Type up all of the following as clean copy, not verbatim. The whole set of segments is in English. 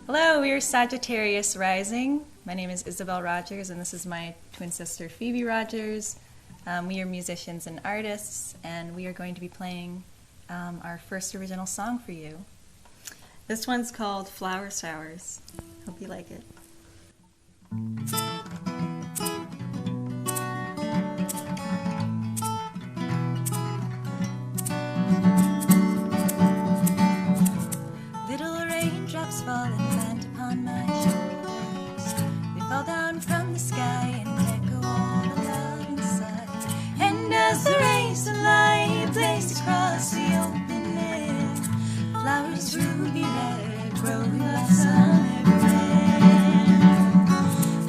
Hello, we are Sagittarius Rising. My name is Isabelle Rogers, and this is my twin sister, Phoebe Rogers. We are musicians and artists, and we are going to be playing our first original song for you. This one's called Flower Showers. Hope you like it. Little raindrops fall and land upon my shoulders. They fall down from the sky and echo all the love inside. And as the rays of light blaze across the open air, flowers ruby red grow and blossom everywhere.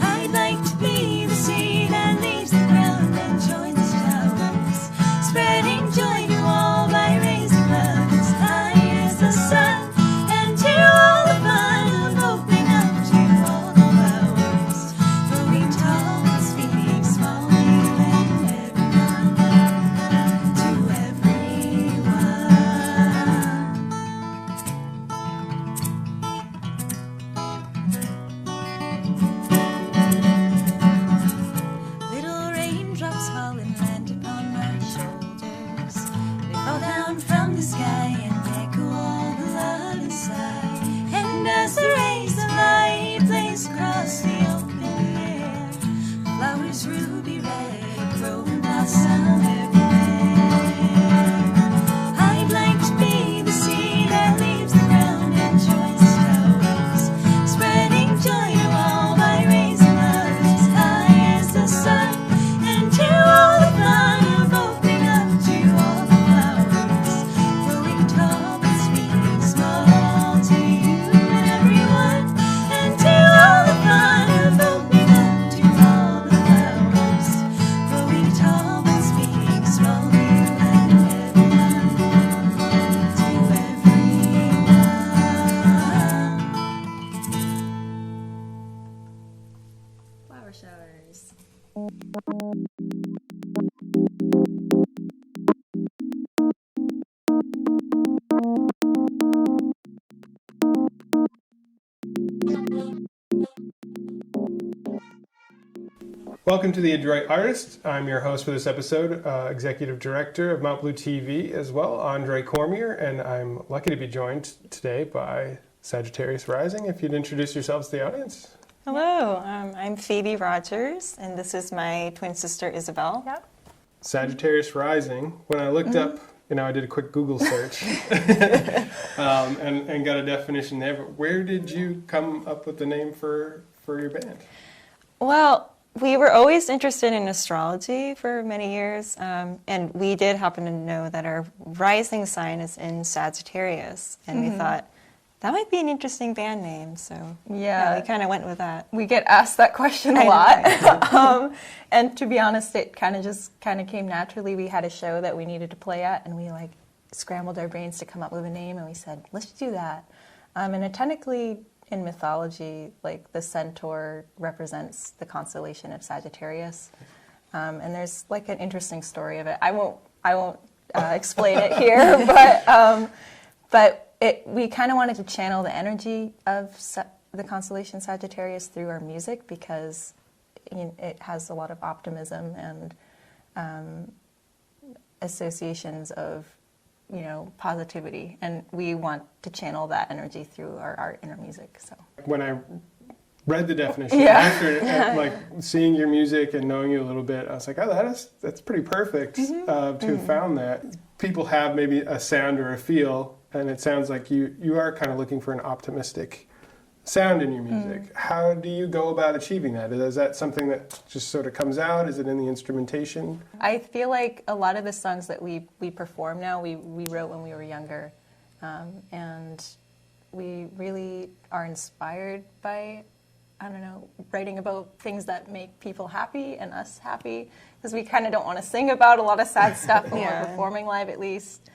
I'd like to be the seed that leaves the ground and joins the showers, spreading joy to all by raising love as high as the sun. And to all the fun of opening up to all the flowers, growing tall and speaking small to everyone, to everyone. Little raindrops fall and land upon my shoulders. They fall down from the sky and echo all the love inside. And as the rays of light blaze across the open air, flowers ruby red grow and blossom everywhere. I'd like to be the seed that leaves the ground and joins the showers, spreading joy to all by raising love as high as the sun. And to all the fun of opening up to all the flowers, growing tall but speaking small to you and everyone. And to all the fun of opening up to all the flowers, growing tall but speaking small to you and everyone, to everyone. Flower showers. Welcome to the Adroit Artist. I'm your host for this episode, Executive Director of Mount Blue TV as well, Andre Cormier, and I'm lucky to be joined today by Sagittarius Rising. If you'd introduce yourselves to the audience. Hello, I'm Phoebe Rogers, and this is my twin sister Isabelle. Yep. Sagittarius Rising. When I looked up, I did a quick Google search and got a definition there, but where did you come up with the name for your band? Well, we were always interested in astrology for many years, and we did happen to know that our rising sign is in Sagittarius, and we thought that might be an interesting band name, so Yeah. we kind of went with that. We get asked that question a lot. And to be honest, it kind of came naturally. We had a show that we needed to play at, and we scrambled our brains to come up with a name, and we said, let's do that. And it technically, in mythology, the centaur represents the constellation of Sagittarius. And there's an interesting story of it. I won't explain it here, but we kind of wanted to channel the energy of the constellation Sagittarius through our music because it has a lot of optimism and associations of positivity, and we want to channel that energy through our art and our music. So When I read the definition, after seeing your music and knowing you a little bit, I was like, oh, that's pretty perfect to have found that. People have maybe a sound or a feel, and it sounds like you are kind of looking for an optimistic sound in your music. How do you go about achieving that? Is that something that just sort of comes out? Is it in the instrumentation? I feel like a lot of the songs that we perform now, we wrote when we were younger. And we really are inspired by, writing about things that make people happy and us happy. Because we kind of don't want to sing about a lot of sad stuff when we're performing live, at least.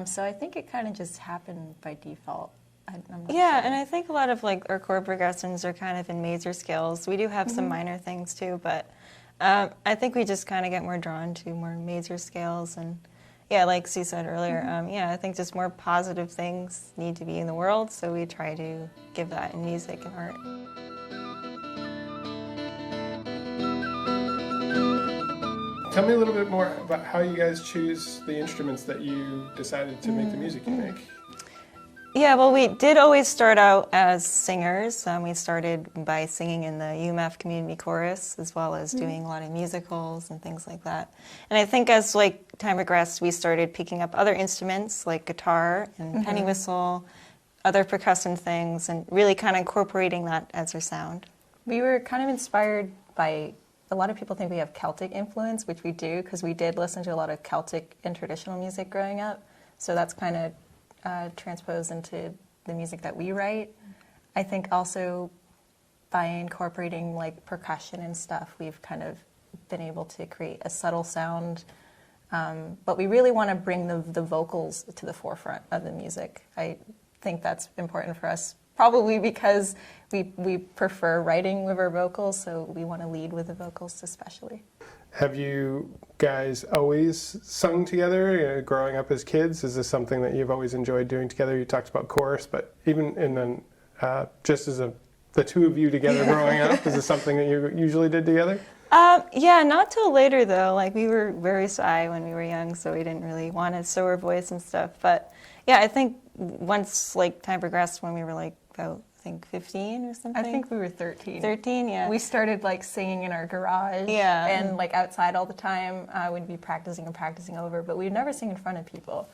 So I think it kind of just happened by default. I'm not sure. And I think a lot of our chord progressions are kind of in major scales. We do have some minor things too, but I think we just kind of get more drawn to more major scales, and Yeah, like Sue said earlier, yeah, I think just more positive things need to be in the world, so we try to give that in music and art. Tell me a little bit more about how you guys choose the instruments that you decided to make the music you make. Yeah, well, we did always start out as singers. We started by singing in the UMF community chorus, as well as doing a lot of musicals and things like that. And I think as like time progressed, we started picking up other instruments like guitar and penny whistle, other percussion things, and really kind of incorporating that as our sound. We were kind of inspired by, a lot of people think we have Celtic influence, which we do, because we did listen to a lot of Celtic and traditional music growing up. So that's kind of transposed into the music that we write. I think also by incorporating like percussion and stuff, we've kind of been able to create a subtle sound. But we really want to bring the vocals to the forefront of the music. I think that's important for us, probably because we prefer writing with our vocals, so we want to lead with the vocals especially. Have you guys always sung together growing up as kids? Is this something that you've always enjoyed doing together? You talked about chorus, but even in just as the two of you together growing up, is this something that you usually did together? Yeah, not till later though. Like we were very shy when we were young, so we didn't really want to show our voice and stuff. But yeah, I think once like time progressed, when we were like about I think 15 or something. I think we were 13. 13, yeah. We started like singing in our garage and like outside all the time. We'd be practicing and practicing over, but we'd never sing in front of people.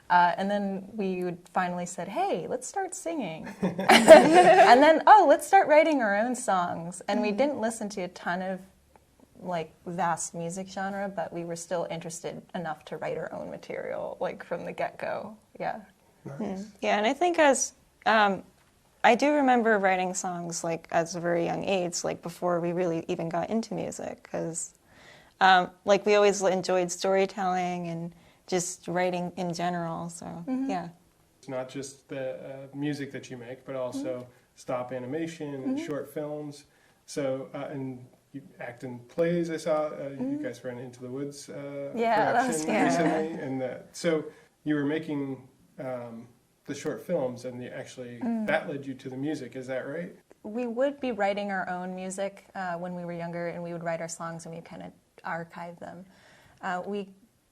And then we would finally said, hey, let's start singing. And then, let's start writing our own songs. And we didn't listen to a ton of like vast music genre, but we were still interested enough to write our own material like from the get-go. Yeah. Nice. Yeah, and I think as I do remember writing songs like as a very young age, like before we really even got into music, because like we always enjoyed storytelling and just writing in general. So yeah. It's not just the music that you make, but also stop animation and short films. So and you act in plays. I saw you guys ran Into the Woods production recently, and so you were making the short films, and that led you to the music. Is that right? We would be writing our own music when we were younger, and we would write our songs and we kind of archive them. We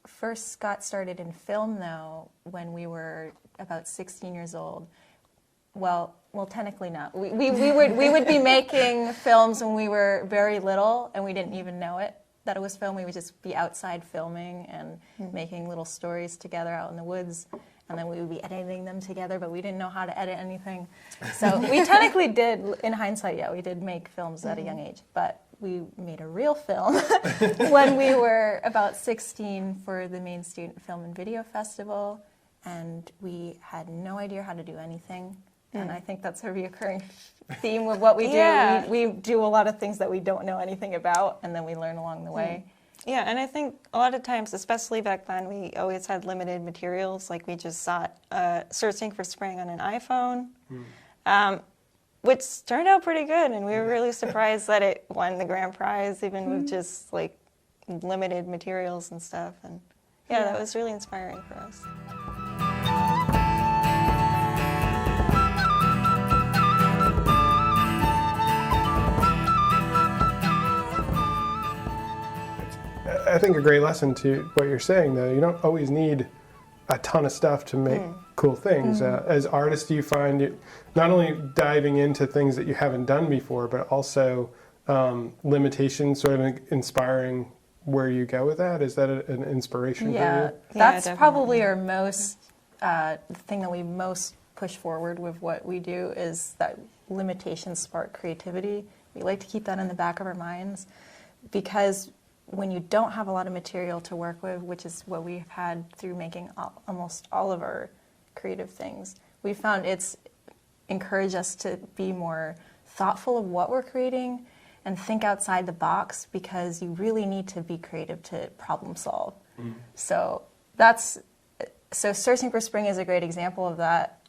first got started in film, though, when we were about 16 years old. Well, technically not. We would be making films when we were very little, and we didn't even know it, that it was film. We would just be outside filming and making little stories together out in the woods. And then we would be editing them together, but we didn't know how to edit anything. So we technically did, in hindsight, we did make films at a young age. But we made a real film when we were about 16 for the Maine Student Film and Video Festival. And we had no idea how to do anything. And I think that's a reoccurring theme of what we do. Yeah. We do a lot of things that we don't know anything about, and then we learn along the way. Yeah, and I think a lot of times, especially back then, we always had limited materials. Like we just sought searching for spring on an iPhone, which turned out pretty good, and we were really surprised that it won the grand prize, even with just like limited materials and stuff. And yeah, that was really inspiring for us. I think a great lesson to what you're saying, though, you don't always need a ton of stuff to make cool things. As artists, do you find you not only diving into things that you haven't done before, but also limitations sort of inspiring where you go with that? Is that an inspiration for you? That's definitely. probably our most, the thing that we most push forward with what we do is that limitations spark creativity. We like to keep that in the back of our minds, because when you don't have a lot of material to work with, which is what we've had through making almost all of our creative things, we found it's encouraged us to be more thoughtful of what we're creating and think outside the box, because you really need to be creative to problem solve. So Searching for Spring is a great example of that.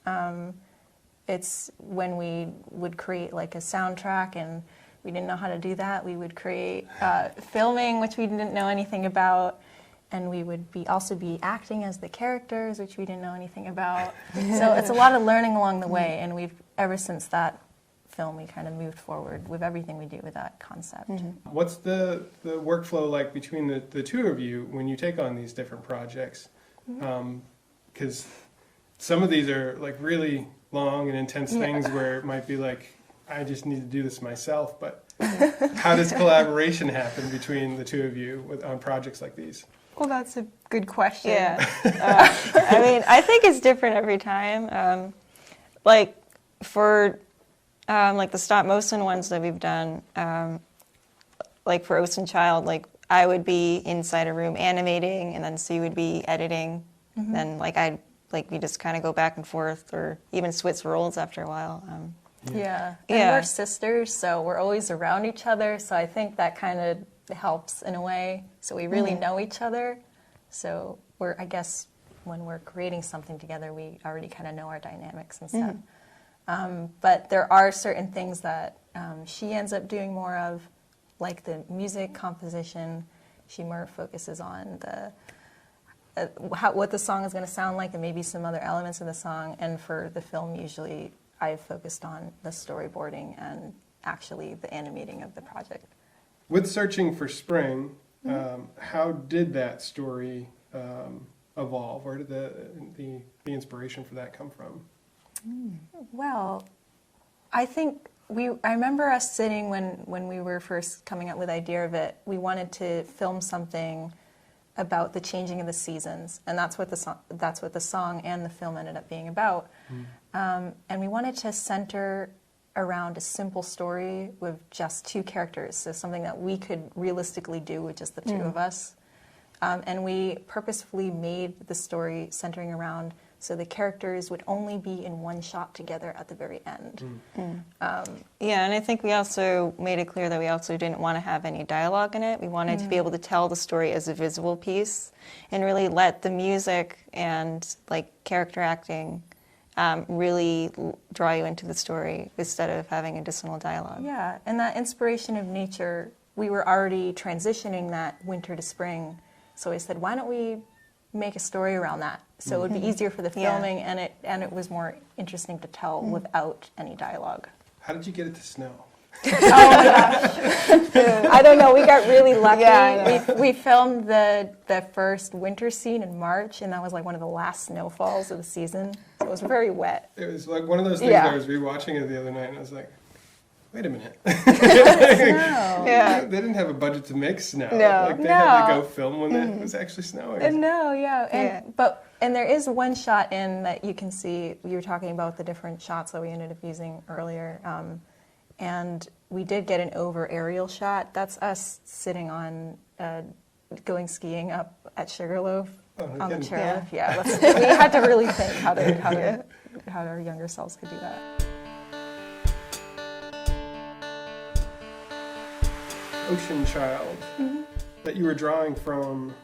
It's when we would create like a soundtrack, and we didn't know how to do that. We would create filming, which we didn't know anything about, and we would also be acting as the characters, which we didn't know anything about. So it's a lot of learning along the way, and we've ever since that film we kind of moved forward with everything we do with that concept. What's the workflow like between the two of you when you take on these different projects? Because some of these are like really long and intense things where it might be like, I just need to do this myself, but how does collaboration happen between the two of you on projects like these? Well, that's a good question. Yeah. I mean, I think it's different every time. Like for like the stop motion ones that we've done, like for Ocean Child, like I would be inside a room animating, and then Sue would be editing. Then like we just kind of go back and forth, or even switch roles after a while. And we're sisters, so we're always around each other. So I think that kind of helps in a way. So we really know each other. So I guess when we're creating something together, we already kind of know our dynamics and stuff. But there are certain things that she ends up doing more of, like the music composition. She more focuses on what the song is going to sound like, and maybe some other elements of the song. And for the film, usually I've focused on the storyboarding and actually the animating of the project. With Searching for Spring, how did that story evolve? Where did the inspiration for that come from? Well, I think I remember us sitting when we were first coming up with the idea of it. We wanted to film something about the changing of the seasons, and that's what the song and the film ended up being about. And we wanted to center around a simple story with just two characters, so something that we could realistically do with just the two of us. And we purposefully made the story centering around so the characters would only be in one shot together at the very end. Yeah, and I think we also made it clear that we also didn't want to have any dialogue in it. We wanted to be able to tell the story as a visual piece and really let the music and like character acting really draw you into the story instead of having additional dialogue. Yeah, and that inspiration of nature, we were already transitioning that winter to spring, so we said, why don't we make a story around that? So it would be easier for the filming, and it was more interesting to tell without any dialogue. How did you get it to snow? Oh my gosh. I don't know, we got really lucky. Yeah, we filmed the first winter scene in March, and that was like one of the last snowfalls of the season. So it was very wet. It was like one of those things I was rewatching it the other night, and I was like, wait a minute. Yeah. They didn't have a budget to make snow. No. Like they had to go film when it was actually snowing. No, and there is one shot in that you can see. You were talking about the different shots that we ended up using earlier, and we did get an over aerial shot. That's us sitting on going skiing up at Sugarloaf on the chairlift. Yeah, we had to really think how our younger selves could do that. Ocean Child that you were drawing from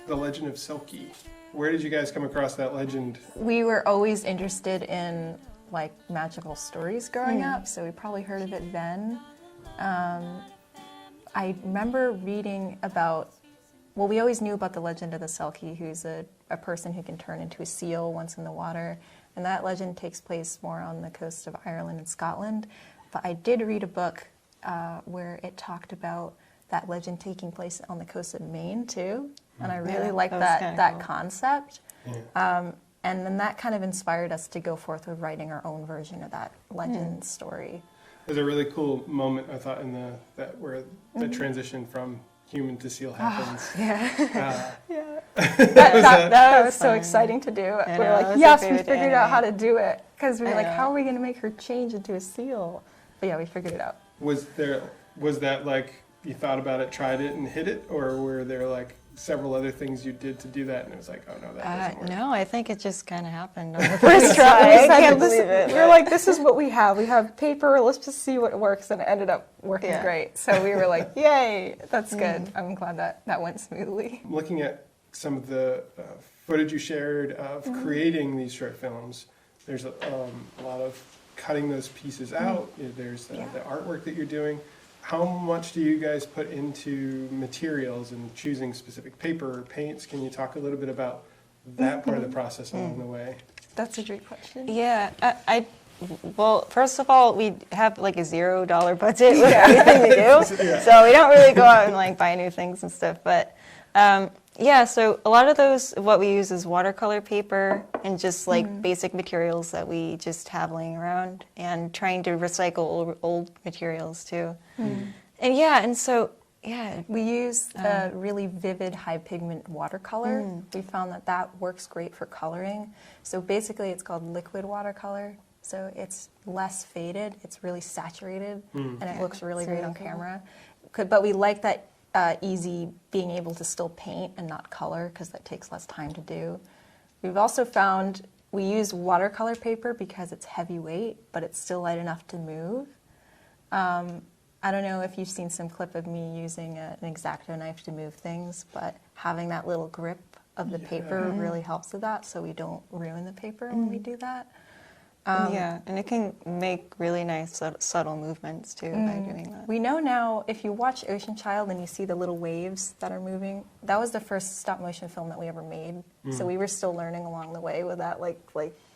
the Legend of Silky. Where did you guys come across that legend? We were always interested in like magical stories growing up, so we probably heard of it then. I remember reading about, well, we always knew about the legend of the Selkie, who's a person who can turn into a seal once in the water, and that legend takes place more on the coast of Ireland and Scotland. But I did read a book where it talked about that legend taking place on the coast of Maine too, and I really liked that cool concept. And then that kind of inspired us to go forth with writing our own version of that legend story. There's a really cool moment I thought in where the transition from human to seal happens. That was so exciting to do. We were like, yes, we figured out how to do it, because we were like, how are we going to make her change into a seal? But yeah, we figured it out. Was that like you thought about it, tried it, and hit it, or were there like several other things you did to do that, and it was like, oh no, that doesn't work? No, I think it just kind of happened on the first try. I can't believe it. We were like, this is what we have. We have paper. Let's just see what works, and it ended up working great. So we were like, yay, that's good. I'm glad that went smoothly. Looking at some of the footage you shared of creating these short films, there's a lot of cutting those pieces out. There's the artwork that you're doing. How much do you guys put into materials and choosing specific paper or paints? Can you talk a little bit about that part of the process along the way? That's a great question. Yeah, well, first of all, we have like a $0 budget with everything we do, Yeah. so we don't really go out and like buy new things and stuff. But yeah, so a lot of those, what we use is watercolor paper and just like basic materials that we just have laying around, and trying to recycle old materials too. And yeah, and so yeah, We use a really vivid high pigment watercolor. We found that that works great for coloring. So basically it's called liquid watercolor. So it's less faded, it's really saturated, and it looks really great on camera. But we like that easy being able to still paint and not color, because that takes less time to do. We've also found we use watercolor paper because it's heavyweight, but it's still light enough to move. I don't know if you've seen some clip of me using an X-Acto knife to move things, but having that little grip of the paper really helps with that, so we don't ruin the paper when we do that. yeah, and it can make really nice subtle movements too by doing that. We know now, if you watch Ocean Child and you see the little waves that are moving, that was the first stop motion film that we ever made. So we were still learning along the way with that, like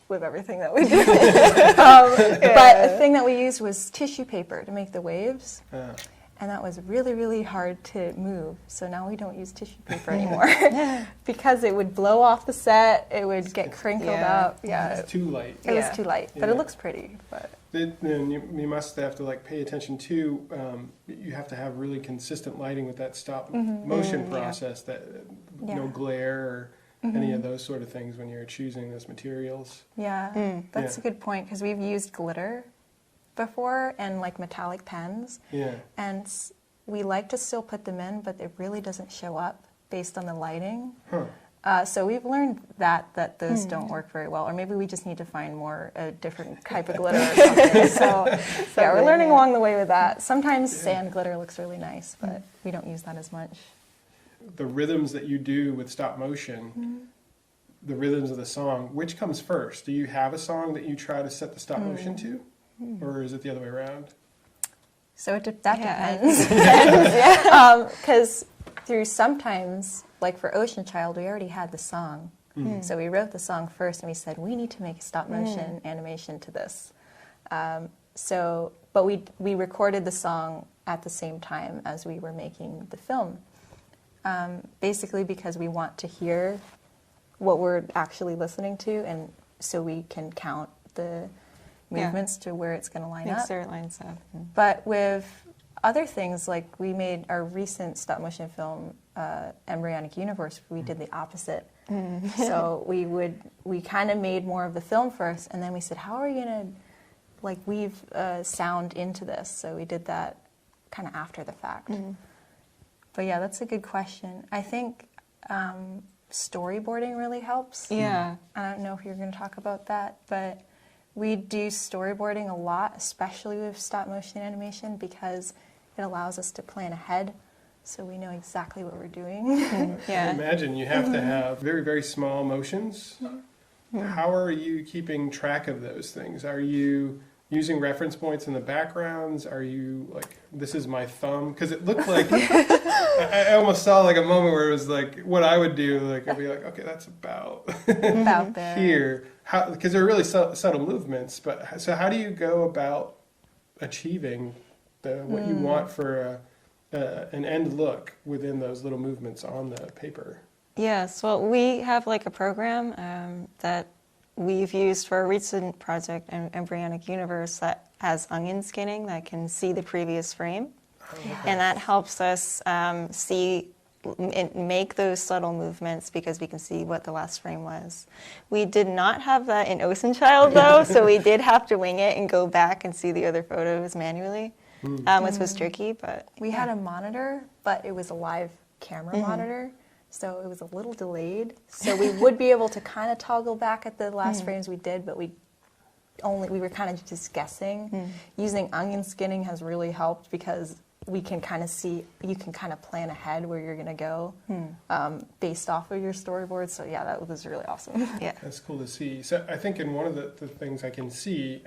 with everything that we do. But a thing that we used was tissue paper to make the waves. And that was really, really hard to move. So now we don't use tissue paper anymore because it would blow off the set. It would get crinkled up. Yeah, It's too light. it was too light, but Yeah. it looks pretty. But Then you must have to like pay attention to. You have to have really consistent lighting with that stop motion process. That no glare or any of those sort of things when you're choosing those materials. yeah, that's Yeah. a good point, because we've used glitter before and like metallic pens. Yeah. And we like to still put them in, but it really doesn't show up based on the lighting. So we've learned that those don't work very well, or maybe we just need to find a different type of glitter or something. So yeah, we're learning along the way with that. Sometimes sand glitter looks really nice, but we don't use that as much. The rhythms that you do with stop motion, the rhythms of the song, which comes first? Do you have a song that you try to set the stop motion to, or is it the other way around? So that Yeah, depends. Because through sometimes, like for Ocean Child, we already had the song. So we wrote the song first, and we said, we need to make a stop motion animation to this. But we recorded the song at the same time as we were making the film. Basically because we want to hear what we're actually listening to, and so we can count the movements to where it's going to line Make up. sure it lines up. But with other things, like we made our recent stop motion film, Embryonic Universe, we did the opposite. So we kind of made more of the film first, and then we said, how are we going to like weave sound into this? So we did that kind of after the fact. But yeah, that's a good question. I think storyboarding really helps. Yeah. I don't know if you're going to talk about that, but we do storyboarding a lot, especially with stop motion animation, because it allows us to plan ahead, so we know exactly what we're doing. Yeah. Imagine you have to have very, very small motions. How are you keeping track of those things? Are you using reference points in the backgrounds? Are you like, this is my thumb? Because it looked like, I almost saw like a moment where it was like, what I would do, like I'd be like, okay, that's about About there. here. Because they're really subtle movements, but so how do you go about achieving what you want for an end look within those little movements on the paper? Yes, well, we have like a program that we've used for a recent project, Embryonic Universe, that has onion skinning that can see the previous frame. And that helps us see and make those subtle movements because we can see what the last frame was. We did not have that in Ocean Child though, so we did have to wing it and go back and see the other photos manually, which was tricky, but... We had a monitor, but it was a live camera monitor, so it was a little delayed. So we would be able to kind of toggle back at the last frames we did, but we were kind of just guessing. Using onion skinning has really helped because we can kind of see, you can kind of plan ahead where you're going to go based off of your storyboard. So yeah, that was really awesome. Yeah. That's cool to see. So I think in one of the things I can see,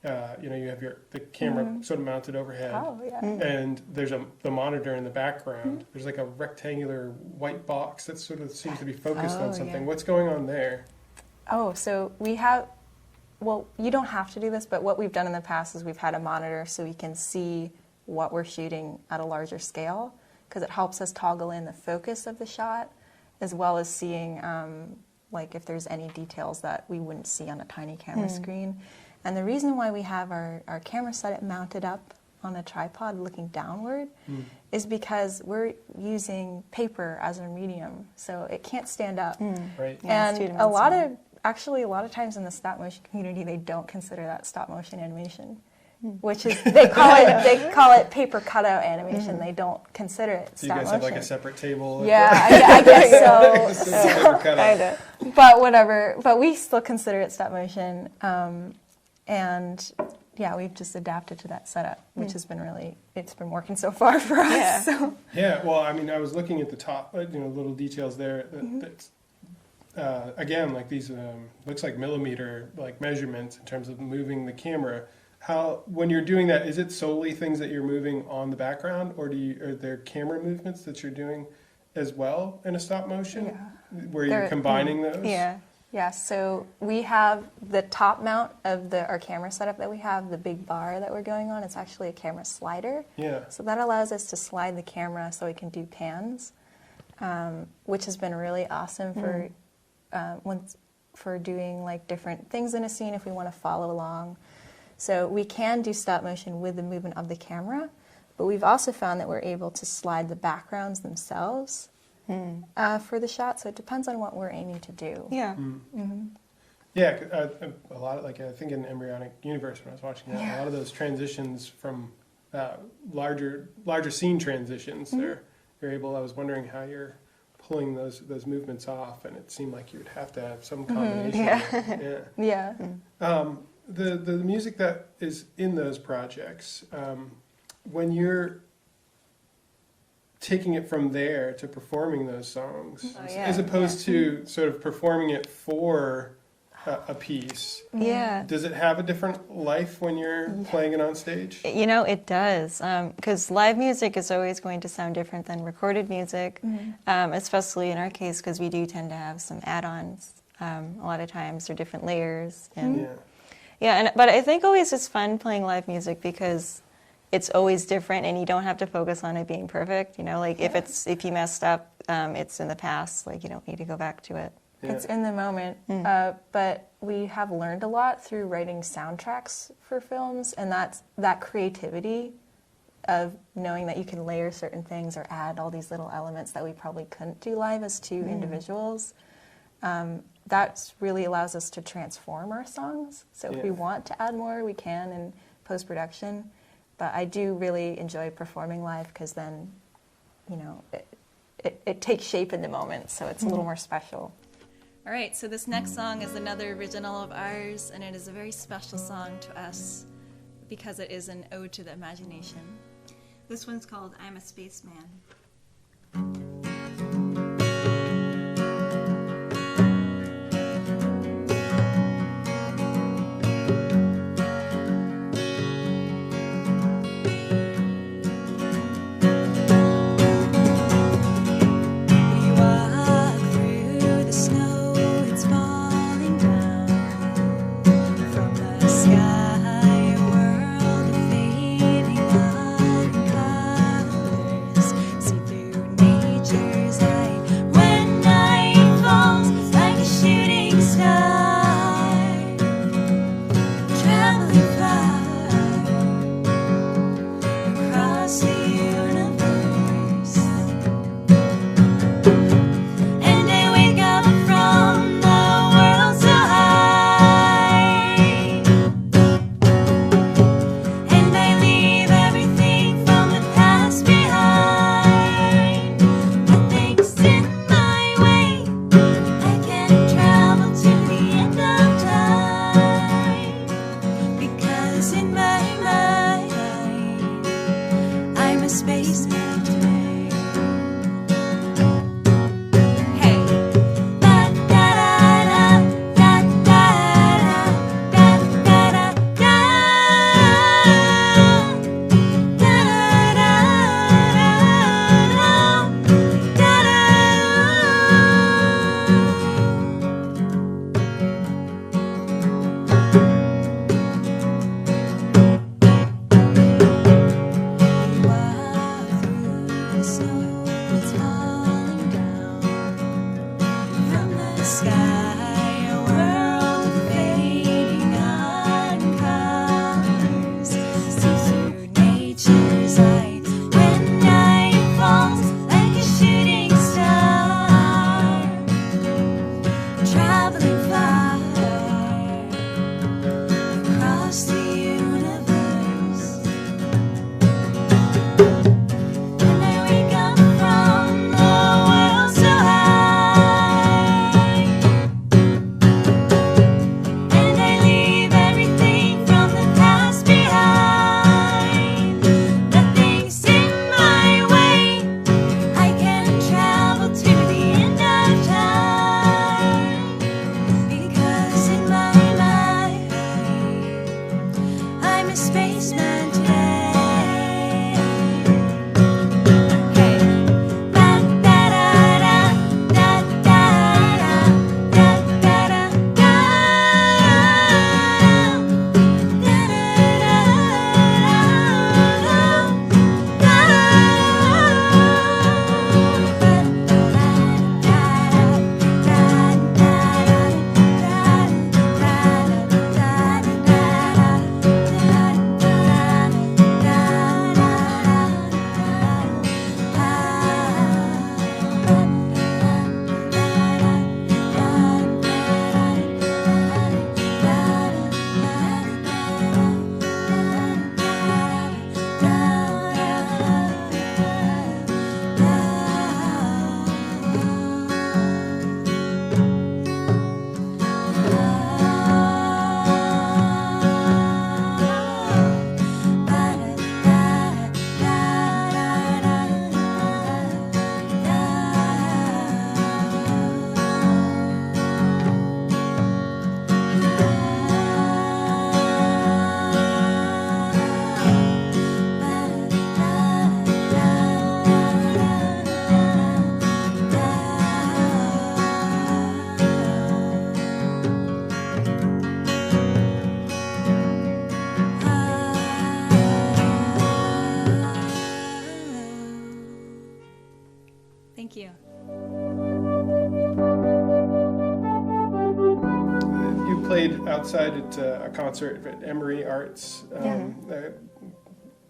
you have the camera sort of mounted overhead, Oh, yeah. and there's the monitor in the background. There's like a rectangular white box that sort of seems to be focused on something. What's going on there? Oh, so we have, well, you don't have to do this, but what we've done in the past is we've had a monitor so we can see what we're shooting at a larger scale, because it helps us toggle in the focus of the shot, as well as seeing like if there's any details that we wouldn't see on a tiny camera screen. And the reason why we have our camera set mounted up on a tripod looking downward is because we're using paper as a medium, so it can't stand up. Right. Yeah, And a lot of times in the stop motion community, they don't consider that stop motion animation, which is they call it paper cutout animation. They don't consider it So stop you guys motion. have like a separate table? Yeah, I guess so. Paper cutout. But whatever. But we still consider it stop motion. And yeah, we've just adapted to that setup, which has been it's been working so far for us. Yeah. So. Yeah, well, I mean, I was looking at the top, little details there. That's again, like these looks like millimeter like measurements in terms of moving the camera. How, when you're doing that, is it solely things that you're moving on the background, or are there camera movements that you're doing as well in a stop motion, where you're combining those? Yeah. Yeah, so we have the top mount of our camera setup that we have, the big bar that we're going on. It's actually a camera slider. Yeah. So that allows us to slide the camera so we can do pans, which has been really awesome for doing like different things in a scene if we want to follow along. So we can do stop motion with the movement of the camera, but we've also found that we're able to slide the backgrounds themselves for the shot. So it depends on what we're aiming to do. Yeah. Yeah, a lot of, like, I think in Embryonic Universe when I was watching that, a lot of those transitions from larger scene transitions, you're able. I was wondering how you're pulling those movements off, and it seemed like you would have to have some combination. Yeah. The music that is in those projects, when you're taking it from there to performing those songs, as opposed to sort of performing it for a piece, does it have a different life when you're playing it on stage? It does, because live music is always going to sound different than recorded music, especially in our case, because we do tend to have some add-ons a lot of times, or different layers. And but I think always it's fun playing live music because it's always different, and you don't have to focus on it being perfect. If you messed up, it's in the past. Like, you don't need to go back to it. Yeah. It's in the moment, but we have learned a lot through writing soundtracks for films, and that creativity of knowing that you can layer certain things or add all these little elements that we probably couldn't do live as two individuals. That really allows us to transform our songs. So if we want to add more, we can in post-production. But I do really enjoy performing live because then, it takes shape in the moment, so it's a little more special. All right, so this next song is another original of ours, and it is a very special song to us because it is an ode to the imagination. This one's called I'm a Spaceman. So sky, a world of fading on colors. See through nature's eye when night falls like a shooting star, traveling far across the universe. And I wake up from the world so high, and I leave everything from the past behind. Nothing's in my way. I can travel to the end of time, because in my mind I'm a spaceman today. Hey, da da da da da da da da da da Thank you. You played outside at a concert at Emory Arts.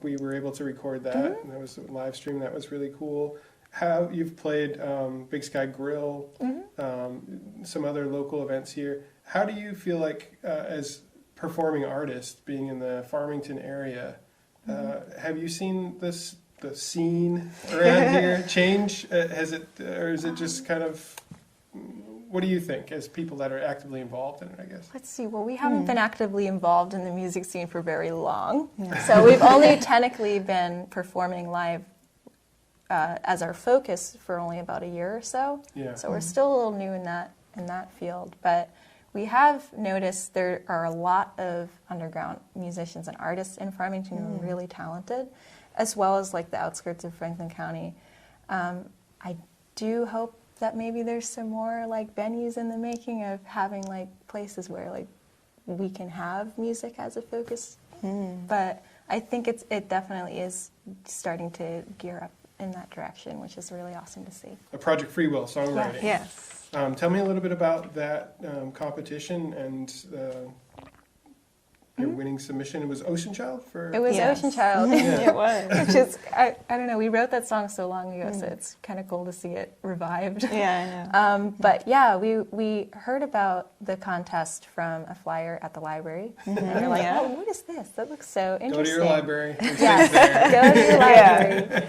We were able to record that, and that was a live stream. That was really cool. How you've played Big Sky Grill, some other local events here. How do you feel like, as performing artist, being in the Farmington area, have you seen the scene around here change? Has it, or is it just kind of? What do you think, as people that are actively involved in it, I guess? Let's see. Well, we haven't been actively involved in the music scene for very long. So we've only technically been performing live as our focus for only about a year or so. Yeah. So we're still a little new in that field. But we have noticed there are a lot of underground musicians and artists in Farmington who are really talented, as well as like the outskirts of Franklin County. I do hope that maybe there's some more like venues in the making of having like places where like we can have music as a focus. But I think it definitely is starting to gear up in that direction, which is really awesome to see. A Project Free Will songwriting. Yes. Tell me a little bit about that competition and your winning submission. It was Ocean Child for. It was Yes. Ocean Child. It was. Which is, I don't know, we wrote that song so long ago, so it's kind of cool to see it revived. Yeah, I know. But yeah, we heard about the contest from a flyer at the library. And we're like, Yeah. oh, what is this? That looks so interesting. Go to your library. And Yeah, save there. go to your library.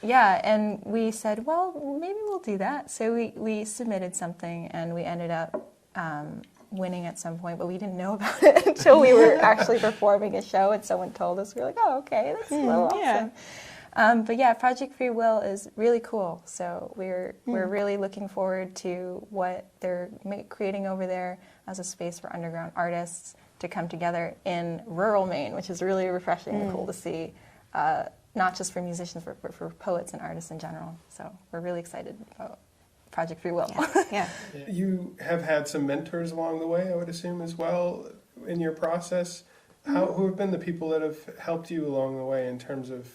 Yeah, and we said, well, maybe we'll do that. So we submitted something, and we ended up winning at some point, but we didn't know about it until we were actually performing a show, and someone told us. We were like, oh, okay, that's a little yeah. awesome. But yeah, Project Free Will is really cool. So we're really looking forward to what they're creating over there as a space for underground artists to come together in rural Maine, which is really refreshing and cool to see, not just for musicians, but for poets and artists in general. So we're really excited about Project Free Will. Yeah. You have had some mentors along the way, I would assume, as well, in your process. Who have been the people that have helped you along the way in terms of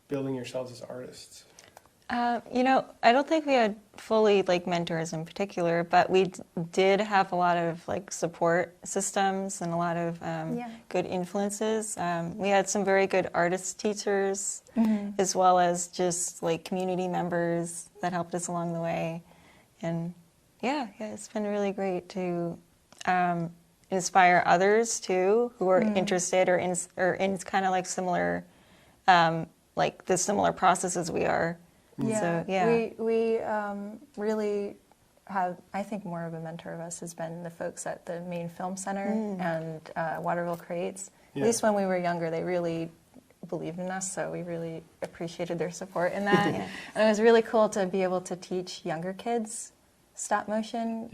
building yourselves as artists? You know, I don't think we had fully like mentors in particular, but we did have a lot of like support systems and a lot of good influences. We had some very good artist teachers, as well as just like community members that helped us along the way. And yeah, it's been really great to inspire others too who are interested or in kind of like similar, like the similar processes we are. Yeah, So, yeah. We really have, I think more of a mentor of us has been the folks at the main film center and Waterville Creates. Yeah. At least when we were younger, they really believed in us, so we really appreciated their support in that. And it was really cool to be able to teach younger kids stop motion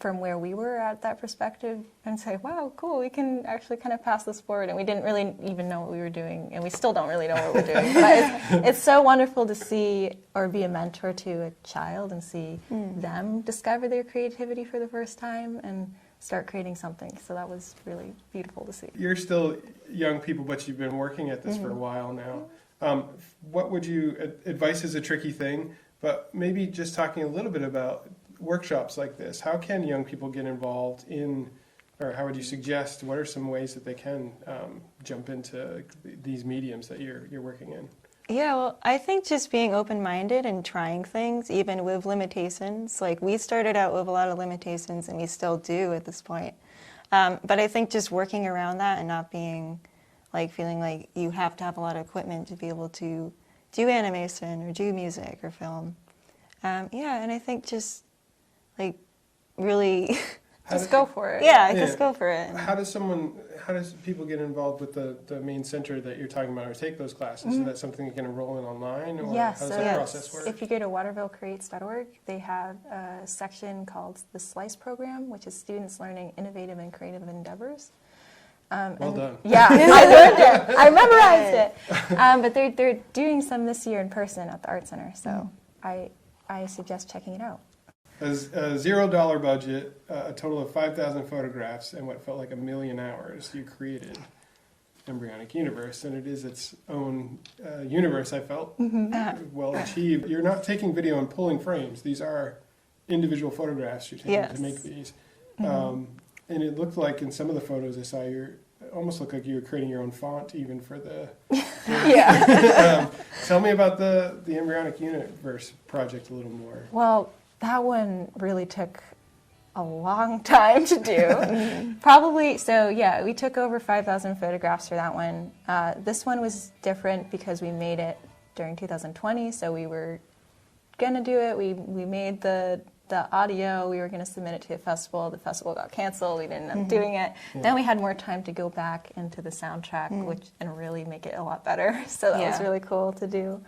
from where we were at that perspective and say, wow, cool, we can actually kind of pass this forward. And we didn't really even know what we were doing, and we still don't really know what we're doing. But it's so wonderful to see or be a mentor to a child and see them discover their creativity for the first time and start creating something. So that was really beautiful to see. You're still young people, but you've been working at this for a while now. What would you, advice is a tricky thing, but maybe just talking a little bit about workshops like this. How can young people get involved in, or how would you suggest, what are some ways that they can jump into these mediums that you're working in? Yeah, well, I think just being open-minded and trying things, even with limitations. Like, we started out with a lot of limitations, and we still do at this point. But I think just working around that and not being, like, feeling like you have to have a lot of equipment to be able to do animation or do music or film. Yeah, and I think just, like, really... Just go for it. Yeah, just go for it. How does people get involved with the main center that you're talking about or take those classes? Is that something you can enroll in online, or Yes, how does that process work? If you go to watervillecreates.org, they have a section called the SLICE program, which is students learning innovative and creative endeavors. Well done. Yeah, I learned it. I memorized it. But they're doing some this year in person at the Art Center, so I suggest checking it out. A $0 budget, a total of 5,000 photographs, and what felt like 1 million hours, you created Embryonic Universe, and it is its own universe, I felt. Well achieved. You're not taking video and pulling frames. These are individual photographs you're taking to make these. And it looked like in some of the photos I saw, almost looked like you were creating your own font even for the... Tell me about the Embryonic Universe project a little more. Well, that one really took a long time to do. Probably, so yeah, we took over 5,000 photographs for that one. This one was different because we made it during 2020, so we were gonna do it. We made the audio, we were gonna submit it to a festival. The festival got canceled, we didn't end up doing it. Then we had more time to go back into the soundtrack and really make it a lot better. So that was really cool to do.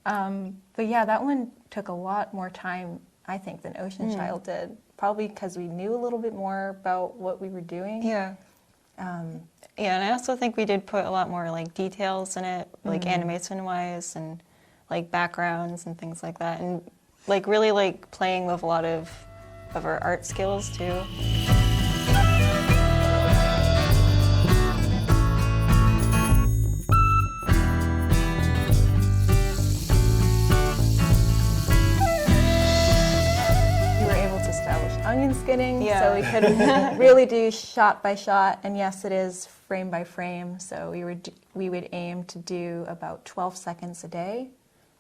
But yeah, that one took a lot more time, I think, than Ocean Child did. Probably because we knew a little bit more about what we were doing. Yeah. And I also think we did put a lot more like details in it, like animation-wise and like backgrounds and things like that, and like really like playing with a lot of our art skills too. Onion skinning, so we could really do shot by shot, and yes, it is frame by frame. So we would aim to do about 12 seconds a day,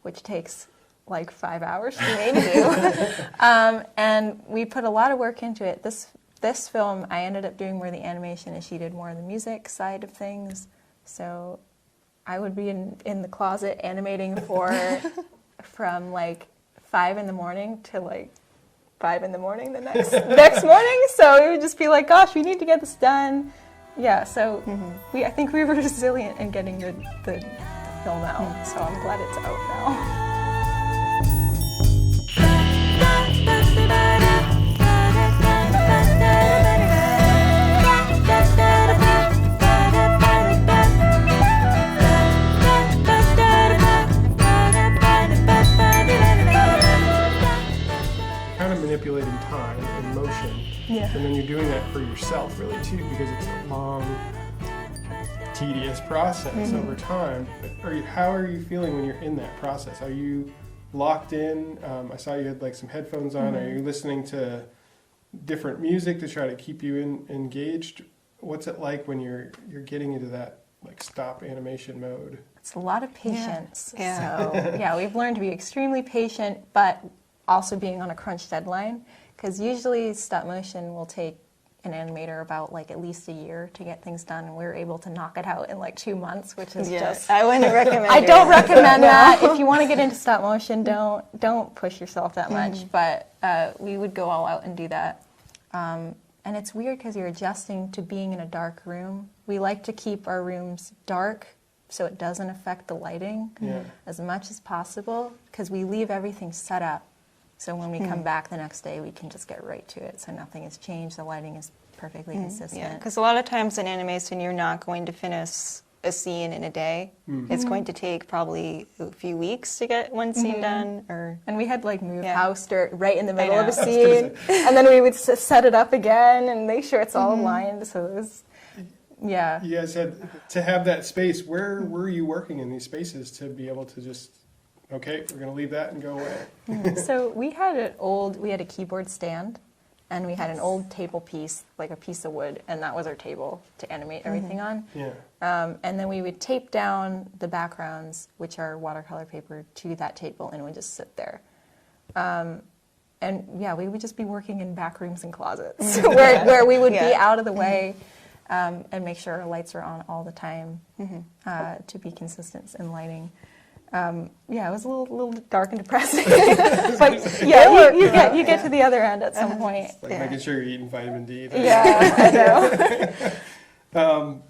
which takes like 5 hours for me to do. And we put a lot of work into it. This film, I ended up doing more of the animation, and she did more of the music side of things. So I would be in the closet animating from like 5 in the morning to like 5 in the morning the next morning. So it would just be like, gosh, we need to get this done. Yeah, so I think we were resilient in getting the film out. So I'm glad it's out now. Manipulating time and motion, and then you're doing that for yourself really too, because it's a long, tedious process over time. How are you feeling when you're in that process? Are you locked in? I saw you had like some headphones on. Are you listening to different music to try to keep you engaged? What's it like when you're getting into that like stop animation mode? It's a lot of patience. Yeah. So yeah, we've learned to be extremely patient, but also being on a crunch deadline, because usually stop motion will take an animator about like at least a year to get things done, and we were able to knock it out in like 2 months, which is just. I wouldn't recommend. I don't recommend that. If you want to get into stop motion, don't push yourself that much. But we would go all out and do that. And it's weird because you're adjusting to being in a dark room. We like to keep our rooms dark so it doesn't affect the lighting as much as possible, because we leave everything set up. So when we come back the next day, we can just get right to it. So nothing has changed. The lighting is perfectly consistent. Yeah, because a lot of times in animation, you're not going to finish a scene in a day. It's going to take probably a few weeks to get one scene done. And we had like move house dirt right in the middle know. of a scene, and then we would set it up again and make sure it's all aligned. So it was, yeah. You guys had to have that space. Where were you working in these spaces to be able to just, okay, we're going to leave that and go away? So we had a keyboard stand, and we had an old table piece, like a piece of wood, and that was our table to animate everything on. Yeah. And then we would tape down the backgrounds, which are watercolor paper, to that table, and it would just sit there. And yeah, we would just be working in back rooms and closets where we would be out of the way, and make sure our lights are on all the time to be consistent in lighting. Yeah, it was a little dark and depressing, but yeah, you get to the other end at some point. Like making sure you're eating vitamin D. Yeah, I know.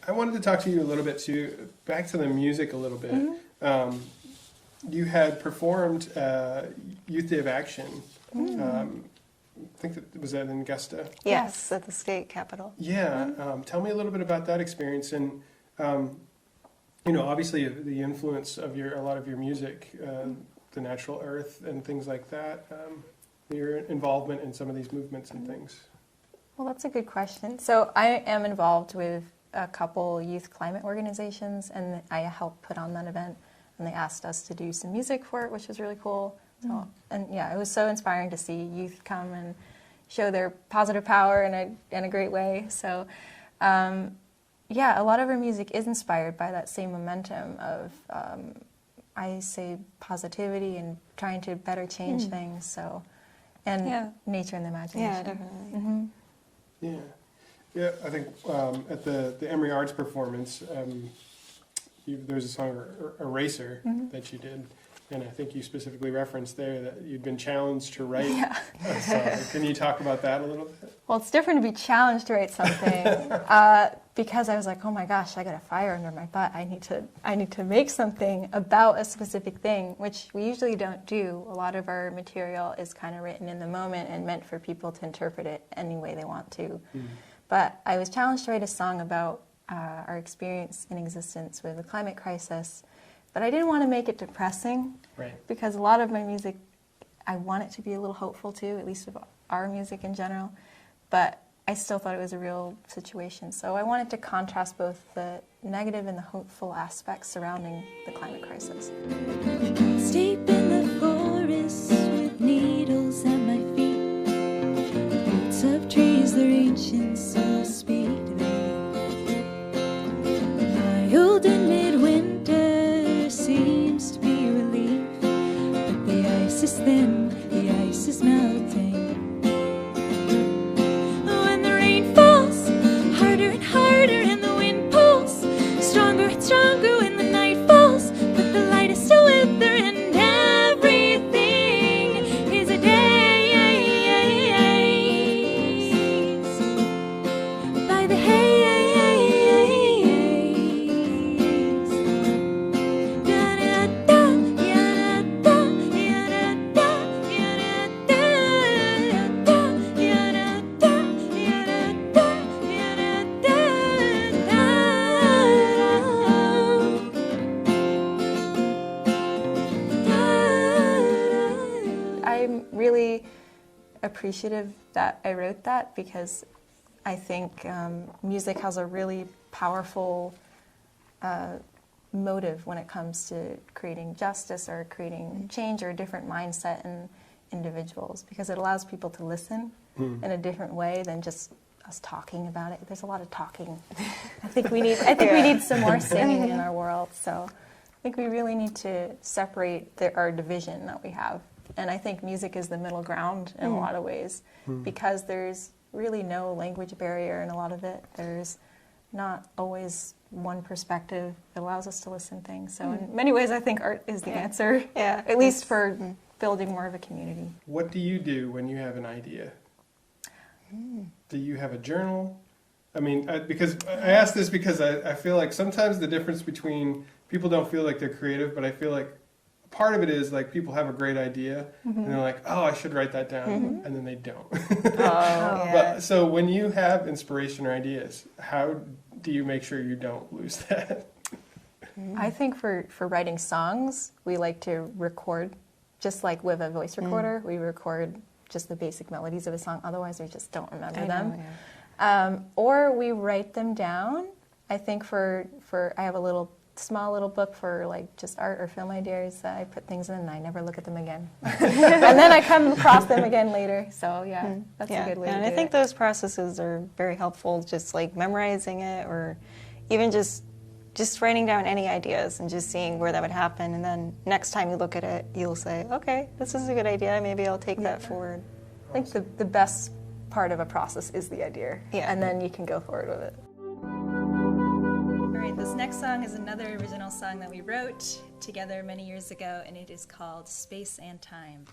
I wanted to talk to you a little bit too, back to the music a little bit. You had performed Youth Day of Action. I think that was that in Augusta. Yes, at the state capitol. Yeah. Tell me a little bit about that experience, and you know, obviously the influence of a lot of your music, the natural earth and things like that, your involvement in some of these movements and things. Well, that's a good question. So I am involved with a couple youth climate organizations, and I helped put on that event, and they asked us to do some music for it, which was really cool. So, and yeah, it was so inspiring to see youth come and show their positive power in a great way. So yeah, a lot of our music is inspired by that same momentum of, I say, positivity and trying to better change things. So, and nature and the imagination. Yeah, definitely. Yeah. Yeah, I think at the Emory Arts performance, there was a song, Eraser, that you did. And I think you specifically referenced there that you'd been challenged to write a song. Can you talk about that a little bit? Well, it's different to be challenged to write something because I was like, oh my gosh, I got a fire under my butt. I need to make something about a specific thing, which we usually don't do. A lot of our material is kind of written in the moment and meant for people to interpret it any way they want to. But I was challenged to write a song about our experience in existence with the climate crisis. But I didn't want to make it depressing, because a lot of my music, I want it to be a little hopeful too, at least of our music in general. But I still thought it was a real situation. So I wanted to contrast both the negative and the hopeful aspects surrounding the climate crisis. Steep in the forest with needles at my feet, roots of trees, they're ancient, so speak to me. Mild in midwinter seems to be a relief, but the ice is thin, the ice is melting. When the rain falls harder and harder and the wind pulls stronger and stronger when the night falls, but the light is still with her and everything is a daze by the haze. I'm really appreciative that I wrote that, because I think music has a really powerful motive when it comes to creating justice or creating change or a different mindset in individuals, because it allows people to listen in a different way than just us talking about it. There's a lot of talking. I think we need some more singing in our world. So I think we really need to separate our division that we have. And I think music is the middle ground in a lot of ways, because there's really no language barrier in a lot of it. There's not always one perspective. It allows us to listen to things. So in many ways, I think art is the answer, at least for building more of a community. What do you do when you have an idea? Do you have a journal? I mean, because I ask this because I feel like sometimes the difference between people don't feel like they're creative, but I feel like part of it is like people have a great idea and they're like, oh, I should write that down, and then they don't. But so when you have inspiration or ideas, how do you make sure you don't lose that? I think for writing songs, we like to record, just like with a voice recorder, we record just the basic melodies of a song, otherwise we just don't remember them. Or we write them down. I think for I have a small little book for like just art or film ideas that I put things in and I never look at them again. And then I come across them again later. So that's a good way to do it. And I think those processes are very helpful, just like memorizing it or even just writing down any ideas and just seeing where that would happen. And then next time you look at it, you'll say, okay, this is a good idea. Maybe I'll take that forward. I think the best part of a process is the idea. And then you can go forward with it. All right, this next song is another original song that we wrote together many years ago, and it is called Space and Time.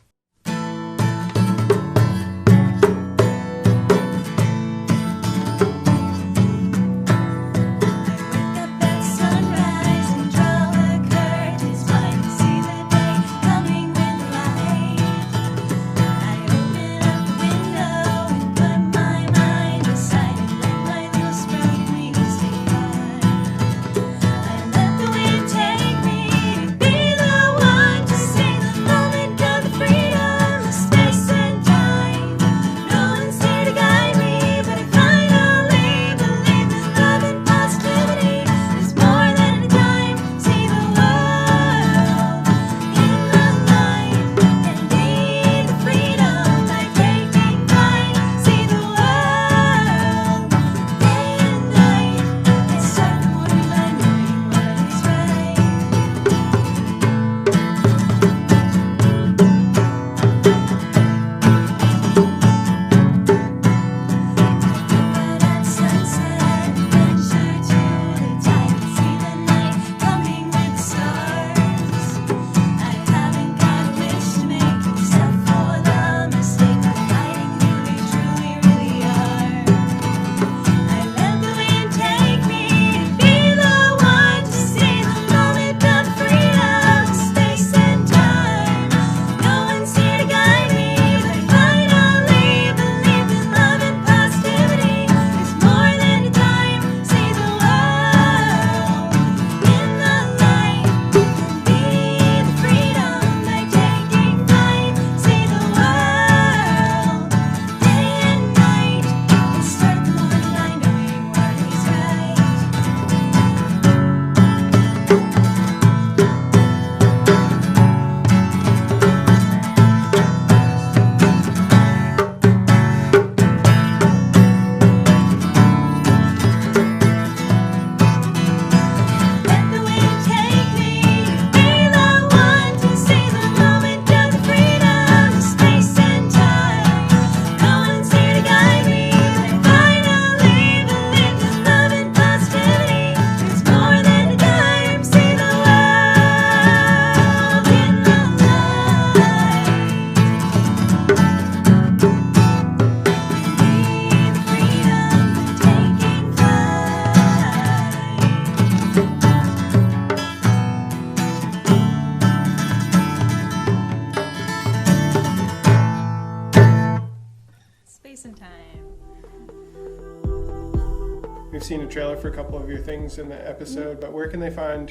We've seen a trailer for a couple of your things in the episode, but where can they find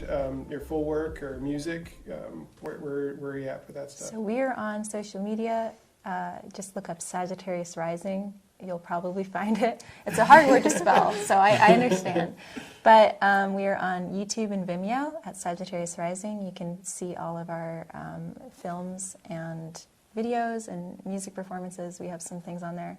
your full work or music? Where are you at with that stuff? So we are on social media. Just look up Sagittarius Rising you'll probably find it. It's a hard word to spell, so I understand. But we are on YouTube and Vimeo at Sagittarius Rising. You can see all of our films and videos and music performances. We have some things on there.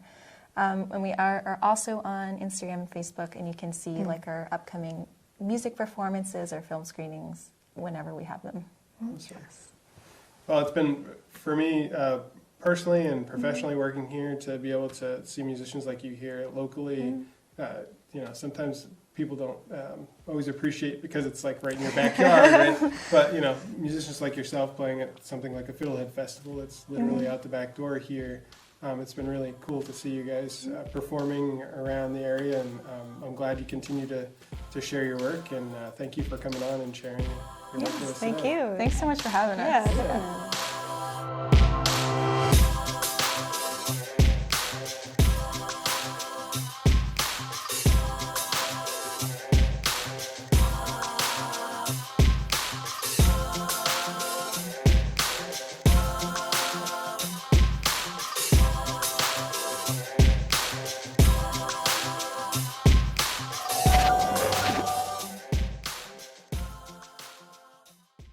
And we are also on Instagram and Facebook, and you can see like our upcoming music performances or film screenings whenever we have them. Well, it's been, for me, personally and professionally working here, to be able to see musicians like you here locally. You know, sometimes people don't always appreciate, because it's like right in your backyard, right? But, you know, musicians like yourself playing at something like a Fiddlehead Festival that's literally out the back door here. It's been really cool to see you guys performing around the area, and I'm glad you continue to share your work, and thank you for coming on and sharing your work with us Thank today. you. Thanks so much for having us. Yeah.